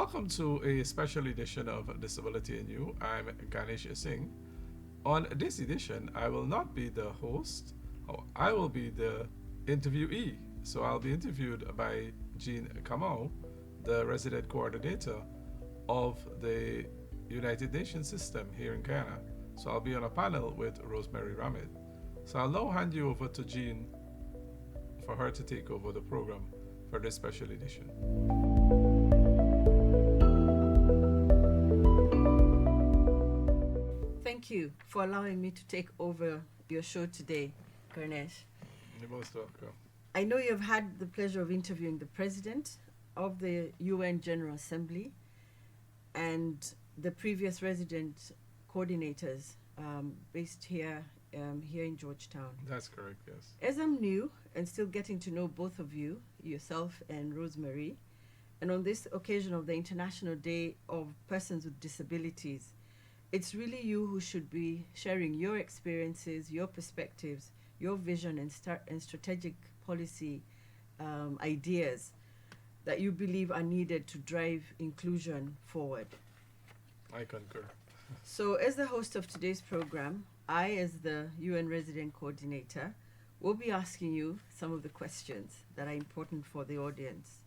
Welcome to a special edition of Disability in You. I'm Ganesh Singh. On this edition, I will not be the host, I will be the interviewee. So I'll be interviewed by Jean Kamau, the resident coordinator of the United Nations system here in Guyana. So I'll be on a panel with Rosemarie Ramitt. So I'll now hand you over to Jean for her to take over the program for this special edition. Thank you for allowing me to take over your show today, Ganesh. You're most welcome. I know you've had the pleasure of interviewing the President of the UN General Assembly and the previous resident coordinators based here in Georgetown. That's correct, yes. As I'm new and still getting to know both of you, yourself and Rosemarie, and on this occasion of the International Day of Persons with Disabilities, it's really you who should be sharing your experiences, your perspectives, your vision and strategic policy ideas that you believe are needed to drive inclusion forward. I concur. So as the host of today's program, I, as the UN Resident Coordinator, will be asking you some of the questions that are important for the audience.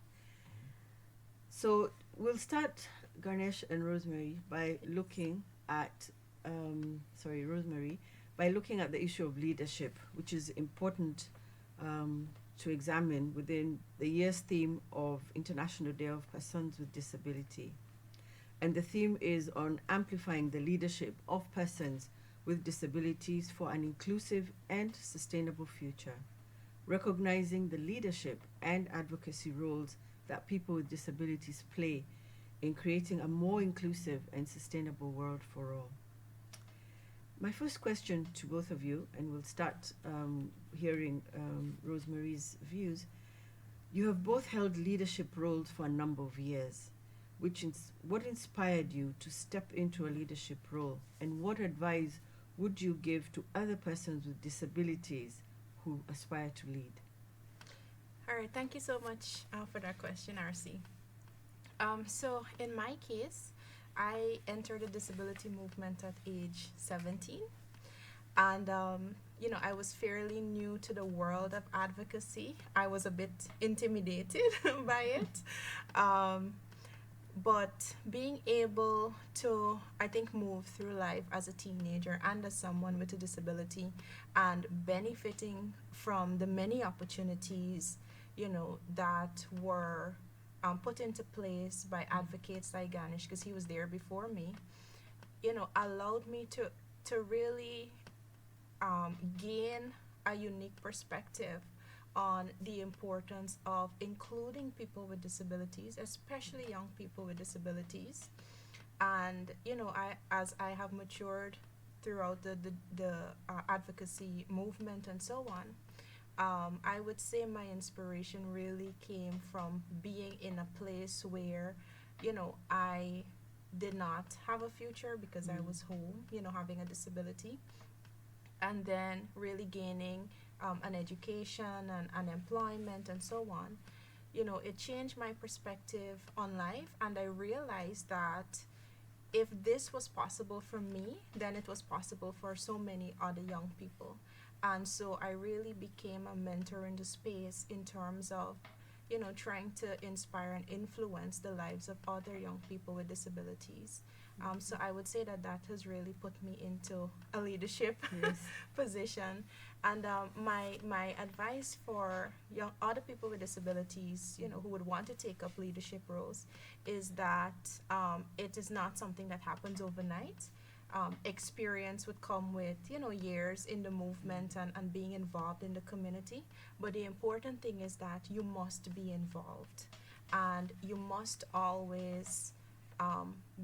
So we'll start, Ganesh and Rosemarie, by looking at Rosemarie, by looking at the issue of leadership, which is important to examine within the year's theme of International Day of Persons with Disability. And the theme is on amplifying the leadership of persons with disabilities for an inclusive and sustainable future, recognizing the leadership and advocacy roles that people with disabilities play in creating a more inclusive and sustainable world for all. My first question to both of you, and we'll start hearing Rosemarie's views. You have both held leadership roles for a number of years. What inspired you to step into a leadership role, and what advice would you give to other persons with disabilities who aspire to lead? All right, thank you so much for that question, RC. So in my case, I entered the disability movement at age 17. And, I was fairly new to the world of advocacy. I was a bit intimidated by it. But being able to, I think, move through life as a teenager and as someone with a disability and benefiting from the many opportunities, that were put into place by advocates like Ganesh, because he was there before me, allowed me to really gain a unique perspective on the importance of including people with disabilities, especially young people with disabilities. And, as I have matured throughout the advocacy movement and so on, I would say my inspiration really came from being in a place where, I did not have a future because I was home, having a disability. And then really gaining an education and employment and so on, it changed my perspective on life. And I realized that if this was possible for me, then it was possible for so many other young people. And so I really became a mentor in the space in terms of, trying to inspire and influence the lives of other young people with disabilities. So I would say that has really put me into a leadership position. And my advice for other people with disabilities, who would want to take up leadership roles, is that it is not something that happens overnight. Experience would come with, years in the movement and being involved in the community. But the important thing is that you must be involved, and you must always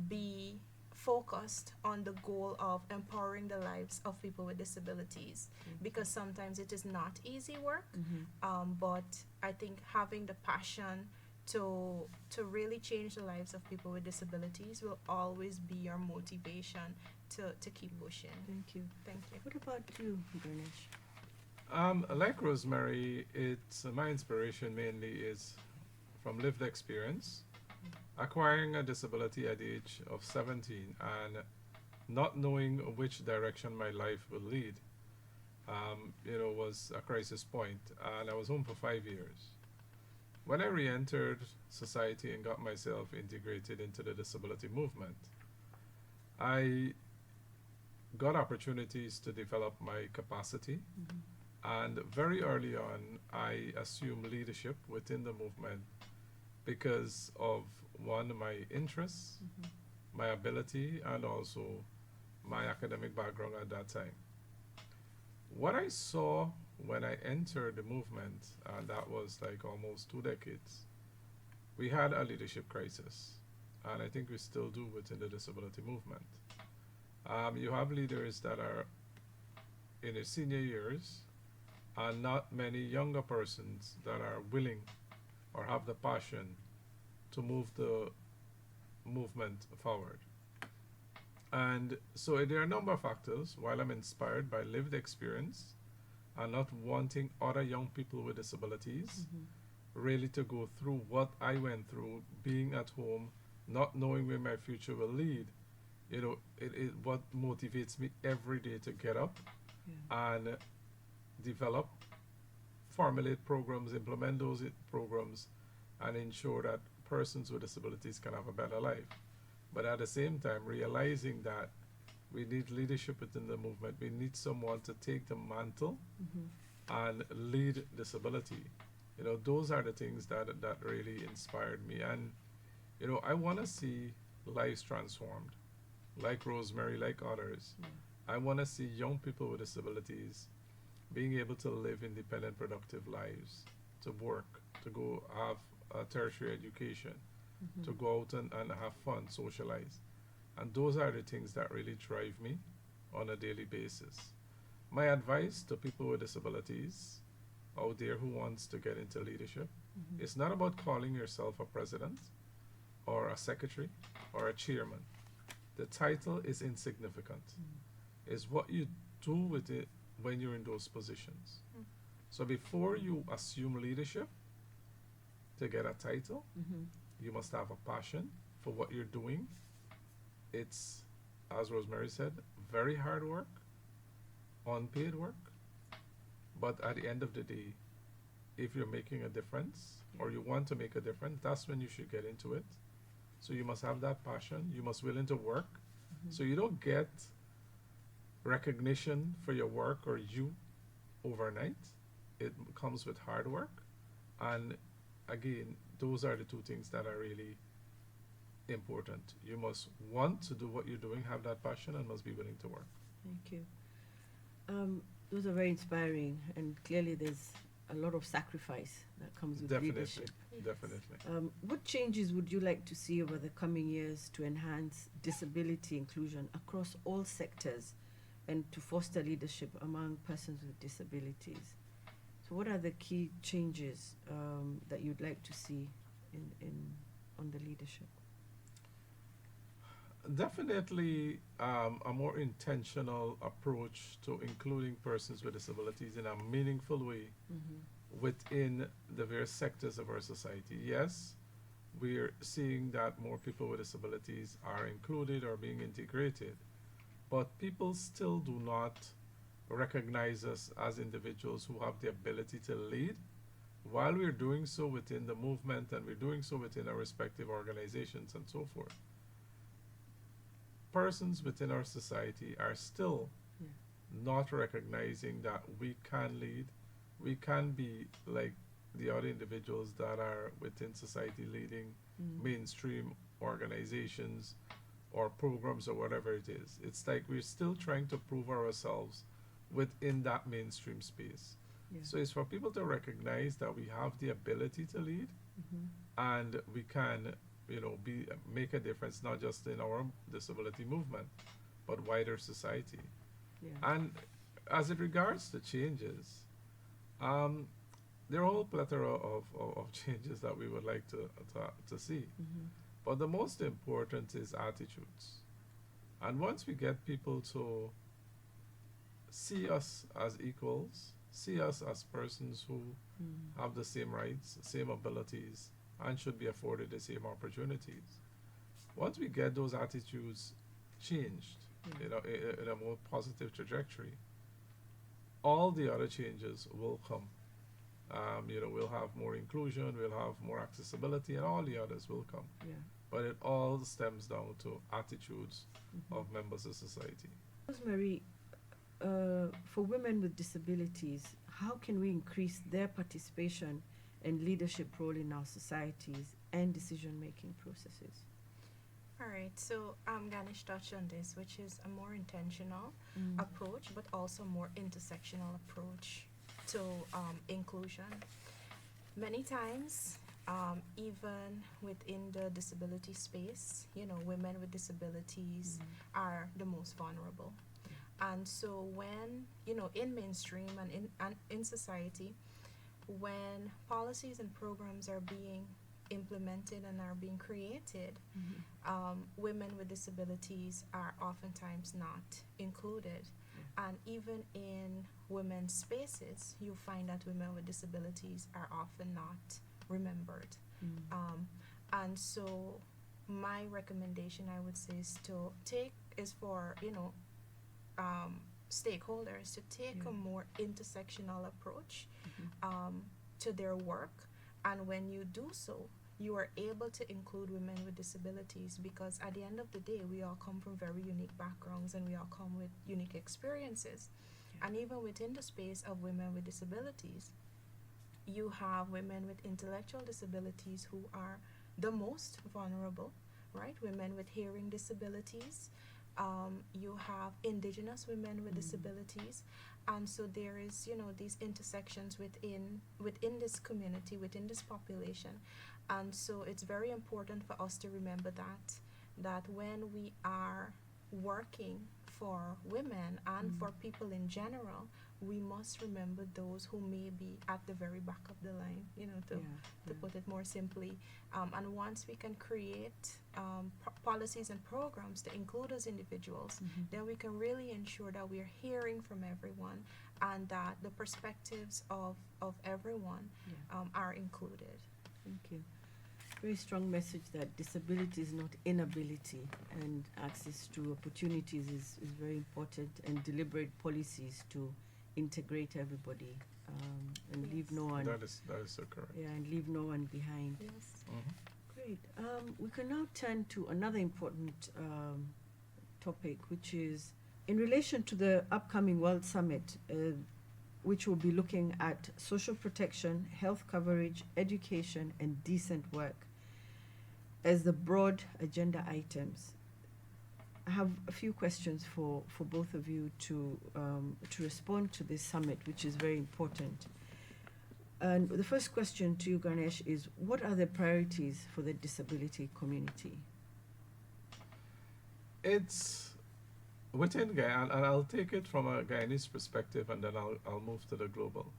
be focused on the goal of empowering the lives of people with disabilities, because sometimes it is not easy work, but I think having the passion to really change the lives of people with disabilities will always be your motivation to keep pushing. Thank you. Thank you. What about you, Ganesh? Like Rosemarie, it's my inspiration mainly is from lived experience. Acquiring a disability at the age of 17 and not knowing which direction my life will lead, was a crisis point, and I was home for 5 years. When I re entered society and got myself integrated into the disability movement, I got opportunities to develop my capacity, and very early on, I assumed leadership within the movement because of one, my interests, my ability, and also my academic background at that time. What I saw when I entered the movement, and that was like almost 2 decades, we had a leadership crisis, and I think we still do within the disability movement. You have leaders that are in their senior years, and not many younger persons that are willing or have the passion to move the movement forward. And so there are a number of factors. While I'm inspired by lived experience and not wanting other young people with disabilities really to go through what I went through, being at home, not knowing where my future will lead, it what motivates me every day to get up and develop, formulate programs, implement those programs, and ensure that persons with disabilities can have a better life. But at the same time, realizing that we need leadership within the movement, we need someone to take the mantle and lead disability. Those are the things that really inspired me. And, I want to see lives transformed, like Rosemarie, like others. I want to see young people with disabilities being able to live independent, productive lives, to work, to go have a tertiary education, to go out and have fun, socialize. And those are the things that really drive me on a daily basis. My advice to people with disabilities out there who wants to get into leadership, it's not about calling yourself a president or a secretary or a chairman. The title is insignificant. It's what you do with it when you're in those positions. So before you assume leadership to get a title, you must have a passion for what you're doing. It's, as Rosemarie said, very hard work, unpaid work. But at the end of the day, if you're making a difference or you want to make a difference, that's when you should get into it. So you must have that passion. You must willing to work. So you don't get recognition for your work or you overnight. It comes with hard work. And again, those are the two things that are really important. You must want to do what you're doing, have that passion, and must be willing to work. Thank you. Those are very inspiring, and clearly there's a lot of sacrifice that comes with leadership. Definitely. What changes would you like to see over the coming years to enhance disability inclusion across all sectors and to foster leadership among persons with disabilities? So what are the key changes that you'd like to see on the leadership? Definitely a more intentional approach to including persons with disabilities in a meaningful way within the various sectors of our society. Yes, we're seeing that more people with disabilities are included or being integrated, but people still do not recognize us as individuals who have the ability to lead. While we're doing so within the movement and we're doing so within our respective organizations and so forth, persons within our society are still not recognizing that we can lead, we can be like the other individuals that are within society leading mainstream organizations or programs or whatever it is. It's like we're still trying to prove ourselves within that mainstream space. So it's for people to recognize that we have the ability to lead and we can make a difference not just in our disability movement but wider society. And as it regards the changes, there are a whole plethora of changes that we would like to see. But the most important is attitudes. And once we get people to see us as equals, see us as persons who have the same rights, same abilities, and should be afforded the same opportunities. Once we get those attitudes changed, in a more positive trajectory, all the other changes will come. We'll have more inclusion, we'll have more accessibility, and all the others will come. Yeah. But it all stems down to attitudes Mhm. of members of society. Rosemary, for women with disabilities, how can we increase their participation and leadership role in our societies and decision-making processes? All right, so Ganesh touched on this, which is a more intentional Mm. approach, but also more intersectional approach to inclusion. Many times, even within the disability space, women with disabilities are the most vulnerable. And so when, in mainstream and in society, when policies and programs are being implemented and are being created, women with disabilities are oftentimes not included. And even in women's spaces, you find that women with disabilities are often not remembered. And so my recommendation, I would say, is for stakeholders to take a more intersectional approach to their work. And when you do so, you are able to include women with disabilities, because at the end of the day, we all come from very unique backgrounds and we all come with unique experiences. And even within the space of women with disabilities, you have women with intellectual disabilities who are the most vulnerable, right? Women with hearing disabilities. You have indigenous women with disabilities. And so there is, these intersections within this community, within this population. And so it's very important for us to remember that when we are working for women and for people in general, we must remember those who may be at the very back of the line, to put it more simply. And once we can create policies and programs to include those individuals, then we can really ensure that we are hearing from everyone and that the perspectives of everyone are included. Thank you. Very strong message that disability is not inability, and access to opportunities is very important, and deliberate policies to integrate everybody and leave no one. That is so correct. Yeah, and leave no one behind. Yes. Great. We can now turn to another important topic, which is in relation to the upcoming World Summit, which will be looking at social protection, health coverage, education, and decent work as the broad agenda items. I have a few questions for both of you to respond to this summit, which is very important. And the first question to you, Ganesh, is what are the priorities for the disability community? It's within Guyana, and I'll take it from a Guyanese perspective, and then I'll move to the global.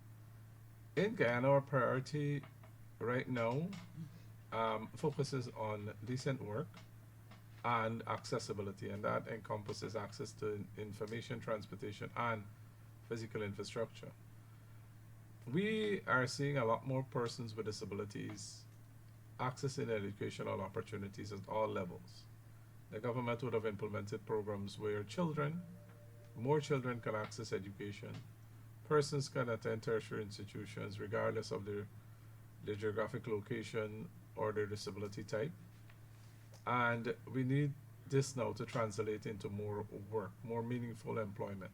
In Guyana, our priority right now focuses on decent work and accessibility, and that encompasses access to information, transportation, and physical infrastructure. We are seeing a lot more persons with disabilities accessing educational opportunities at all levels. The government would have implemented programs where more children can access education. Persons can attend tertiary institutions regardless of their geographic location or their disability type. And we need this now to translate into more work, more meaningful employment.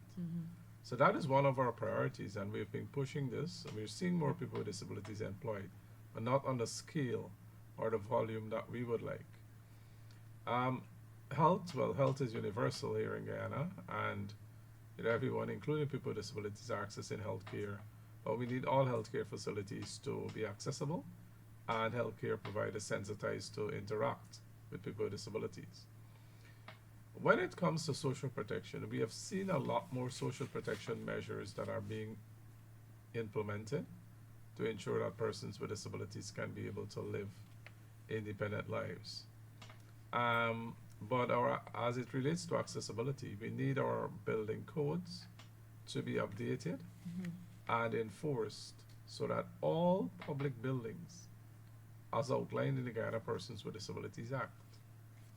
So that is one of our priorities, and we've been pushing this. And we're seeing more people with disabilities employed, but not on the scale or the volume that we would like. Health is universal here in Guyana, and everyone, including people with disabilities, are accessing healthcare. But we need all healthcare facilities to be accessible, and healthcare providers sensitized to interact with people with disabilities. When it comes to social protection, we have seen a lot more social protection measures that are being implemented to ensure that persons with disabilities can be able to live independent lives. But as it relates to accessibility, we need our building codes to be updated and enforced so that all public buildings as outlined in the Guyana Persons with Disabilities Act,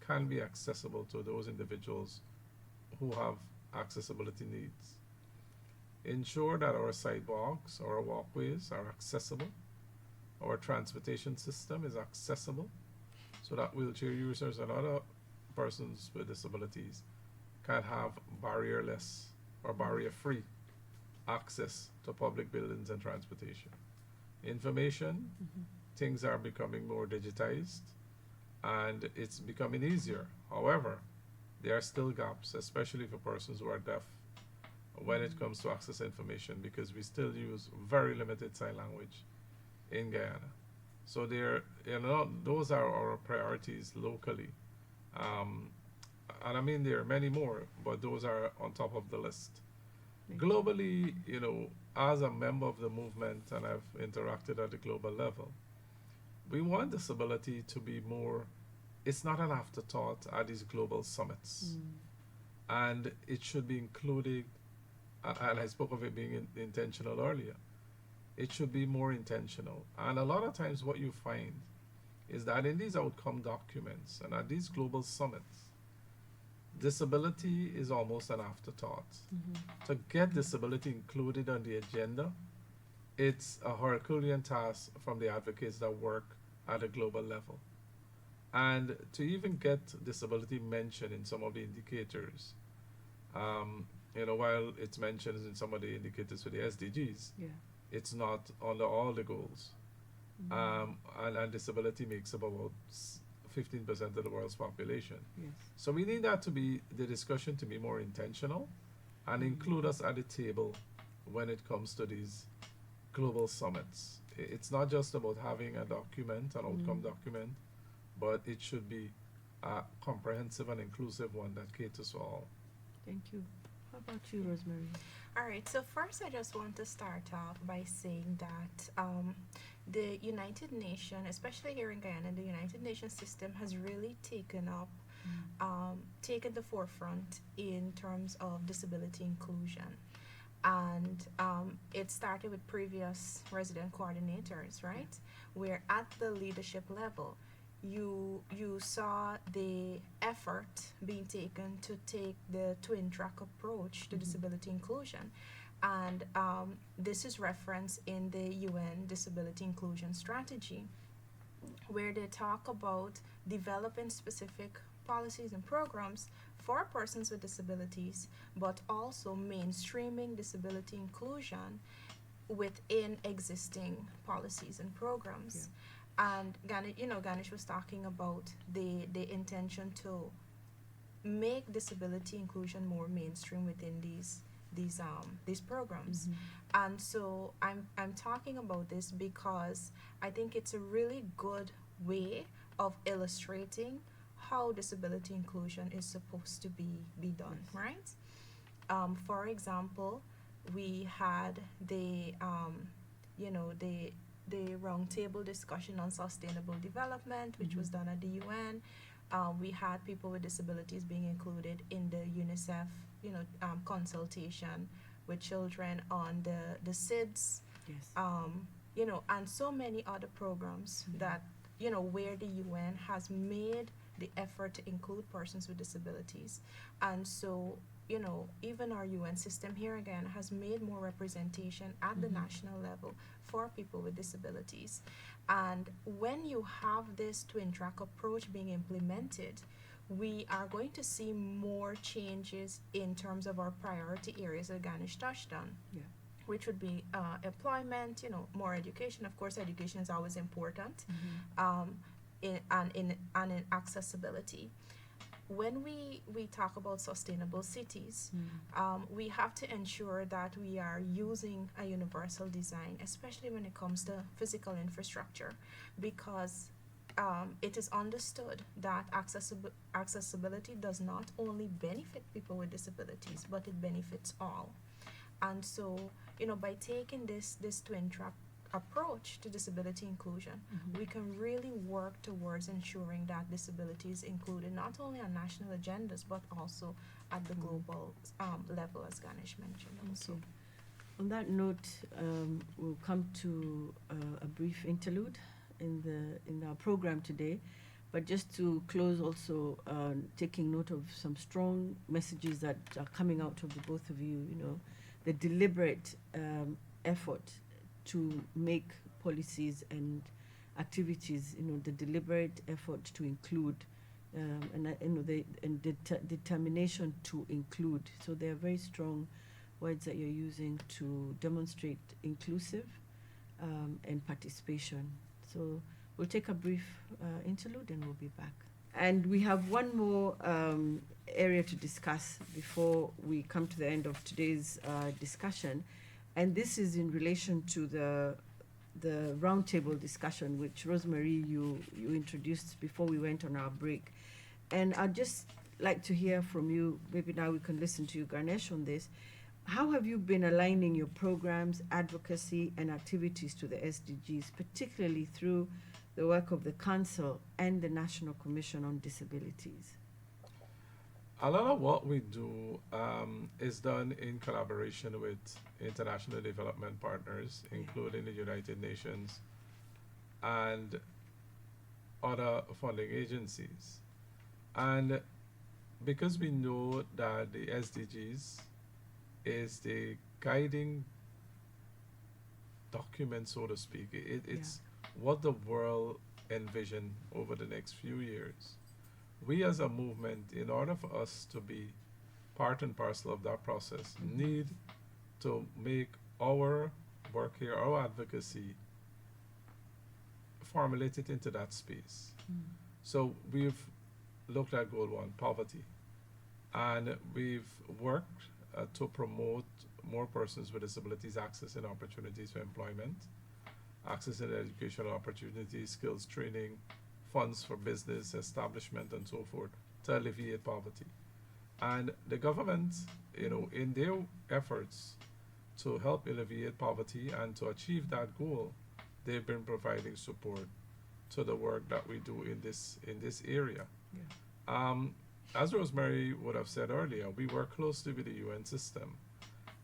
can be accessible to those individuals who have accessibility needs. Ensure that our sidewalks, our walkways are accessible, our transportation system is accessible, so that wheelchair users and other persons with disabilities can have barrierless or barrier-free access to public buildings and transportation. Information, things are becoming more digitized and it's becoming easier. However, there are still gaps, especially for persons who are deaf, when it comes to access information, because we still use very limited sign language in Guyana. So there, those are our priorities locally. And I mean, there are many more, but those are on top of the list. Globally, as a member of the movement, and I've interacted at the global level, we want disability to be more, it's not an afterthought at these global summits. And it should be included, and I spoke of it being intentional earlier. It should be more intentional. And a lot of times what you find is that in these outcome documents and at these global summits, disability is almost an afterthought. To get disability included on the agenda, it's a Herculean task from the advocates that work at a global level. And to even get disability mentioned in some of the indicators, while it's mentioned in some of the indicators for the SDGs, it's not under all the goals. And disability makes up about 15% of the world's population. So we need that to be, the discussion to be more intentional and include us at the table when it comes to these global summits. It's not just about having a document, an outcome document, but it should be a comprehensive and inclusive one that caters to all. Thank you. How about you, Rosemarie? All right, so first I just want to start off by saying that the United Nations, especially here in Guyana, the United Nations system has really taken the forefront in terms of disability inclusion. And it started with previous resident coordinators, right? Where at the leadership level, you saw the effort being taken to take the twin track approach to disability inclusion. And this is referenced in the UN Disability Inclusion Strategy, where they talk about developing specific policies and programs for persons with disabilities, but also mainstreaming disability inclusion within existing policies and programs. And Ganesh was talking about the intention to make disability inclusion more mainstream within these programs. And so I'm talking about this because I think it's a really good way of illustrating how disability inclusion is supposed to be done, right? For example, we had the roundtable discussion on sustainable development, which was done at the UN. We had people with disabilities being included in the UNICEF, consultation with children on the SIDS, and so many other programs that, where the UN has made the effort to include persons with disabilities. And so, even our UN system here again has made more representation at the national level for people with disabilities. And when you have this twin track approach being implemented, we are going to see more changes in terms of our priority areas that Ganesh touched on. Which would be employment, more education. Of course, education is always important, in accessibility. When we talk about sustainable cities, we have to ensure that we are using a universal design, especially when it comes to physical infrastructure, because it is understood that accessibility does not only benefit people with disabilities, but it benefits all. And so, by taking this twin track approach to disability inclusion, we can really work towards ensuring that disability is included not only on national agendas, but also at the global level, as Ganesh mentioned also. On that note, we'll come to a brief interlude in our program today. But just to close, also taking note of some strong messages that are coming out of the both of you. You know, the deliberate effort to make policies and activities. You know, the deliberate effort to include, determination to include. So they are very strong words that you're using to demonstrate inclusive and participation. So we'll take a brief interlude and we'll be back. And we have one more area to discuss before we come to the end of today's discussion. And this is in relation to the roundtable discussion, which Rosemarie, you introduced before we went on our break. And I'd just like to hear from you, maybe now we can listen to you, Ganesh, on this. How have you been aligning your programs, advocacy, and activities to the SDGs, particularly through the work of the Council and the National Commission on Disabilities? A lot of what we do is done in collaboration with international development partners, including the United Nations and other funding agencies. And because we know that the SDGs is the guiding document, so to speak, it's what the world envision over the next few years. We as a movement, in order for us to be part and parcel of that process, need to make our work here, our advocacy, formulate it into that space. So we've looked at goal one, poverty, and we've worked to promote more persons with disabilities accessing opportunities for employment, accessing educational opportunities, skills training, funds for business establishment, and so forth, to alleviate poverty. And the government, you know, in their efforts to help alleviate poverty and to achieve that goal, they've been providing support to the work that we do in this area. As Rosemarie would have said earlier, we work closely with the UN system,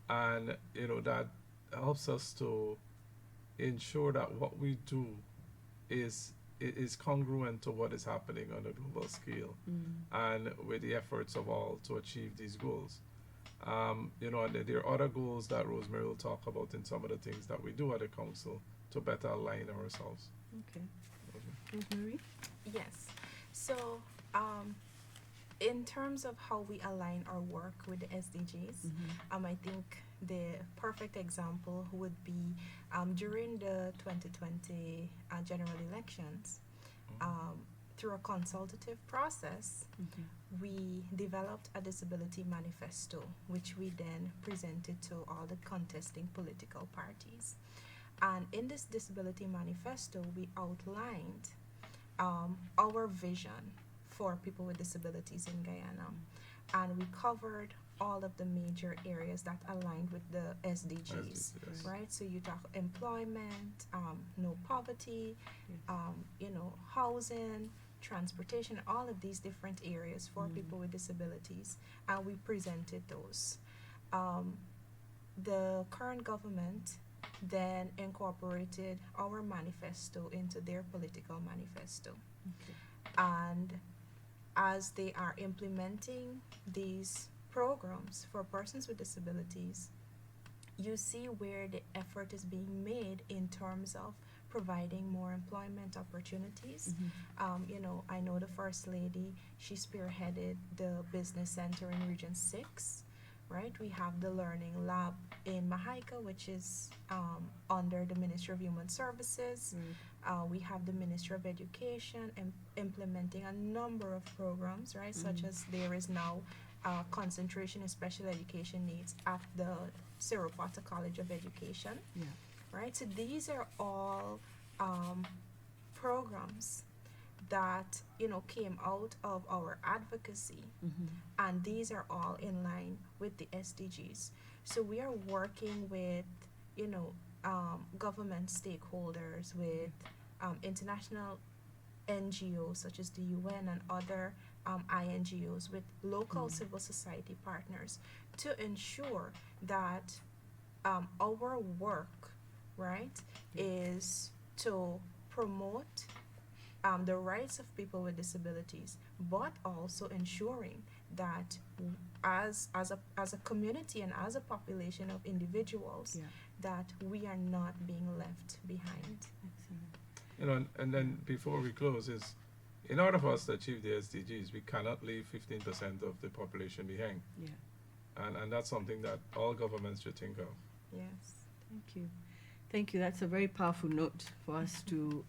and you know that helps us to ensure that what we do is congruent to what is happening on a global scale, and with the efforts of all to achieve these goals. You know, and there are other goals that Rosemarie will talk about in some of the things that we do at the council to better align ourselves. Okay. Rosemarie? Yes. So, in terms of how we align our work with the SDGs, I think the perfect example would be during the 2020 general elections. Through a consultative process, we developed a disability manifesto, which we then presented to all the contesting political parties. And in this disability manifesto, we outlined our vision for people with disabilities in Guyana. And we covered all of the major areas that aligned with the SDGs, right? So you talk employment, no poverty, you know, housing, transportation, all of these different areas for people with disabilities, and we presented those. The current government then incorporated our manifesto into their political manifesto. And as they are implementing these programs for persons with disabilities, you see where the effort is being made in terms of providing more employment opportunities. You know, I know the First Lady, she spearheaded the business center in Region 6, right? We have the Learning Lab in Mahaika, which is under the Ministry of Human Services. We have the Ministry of Education implementing a number of programs, right? Such as there is now concentration in special education needs at the Siropata College of Education, right? So these are all programs that, you know, came out of our advocacy, and these are all in line with the SDGs. So we are working with, you know, government stakeholders, with international NGOs such as the UN and other INGOs, with local civil society partners, to ensure that our work, right, is to promote the rights of people with disabilities, but also ensuring that as a community and as a population of individuals, Yeah. that we are not being left behind. Excellent. You know, and then before we close is, in order for us to achieve the SDGs, we cannot leave 15% of the population behind. Yeah. And that's something that all governments should think of. Yes. Thank you. Thank you. That's a very powerful note for us to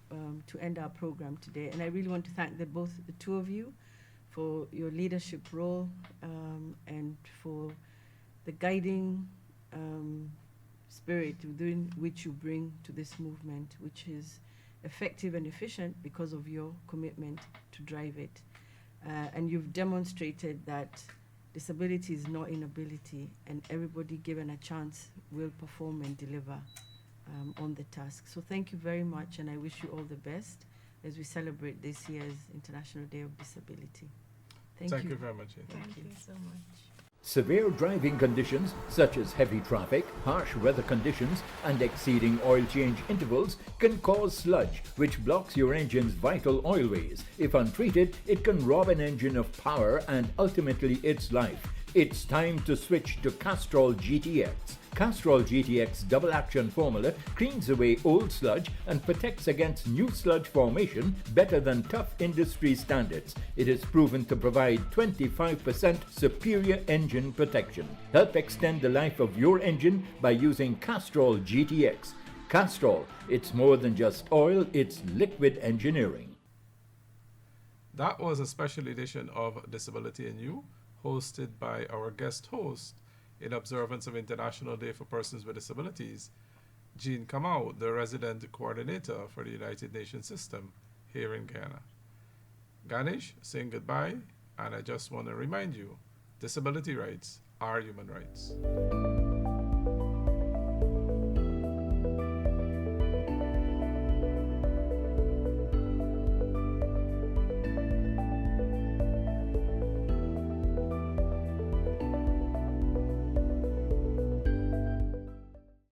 end our program today. And I really want to thank the two of you for your leadership role and for the guiding spirit within which you bring to this movement, which is effective and efficient because of your commitment to drive it. And you've demonstrated that disability is not inability, and everybody given a chance will perform and deliver on the task. So thank you very much, and I wish you all the best as we celebrate this year's International Day of Disability. Thank you very much. Thank you so much. Severe driving conditions such as heavy traffic, harsh weather conditions and exceeding oil change intervals can cause sludge which blocks your engine's vital oilways. If untreated, it can rob an engine of power and ultimately its life. It's time to switch to Castrol GTX. Castrol GTX double action formula cleans away old sludge and protects against new sludge formation better than tough industry standards. It is proven to provide 25% superior engine protection. Help extend the life of your engine by using Castrol GTX. Castrol, it's more than just oil, it's liquid engineering. That was a special edition of Disability and You, hosted by our guest host, in observance of International Day for Persons with Disabilities, Jean Kamau, the resident coordinator for the United Nations system here in Guyana. Ganesh saying goodbye, and I just want to remind you, disability rights are human rights.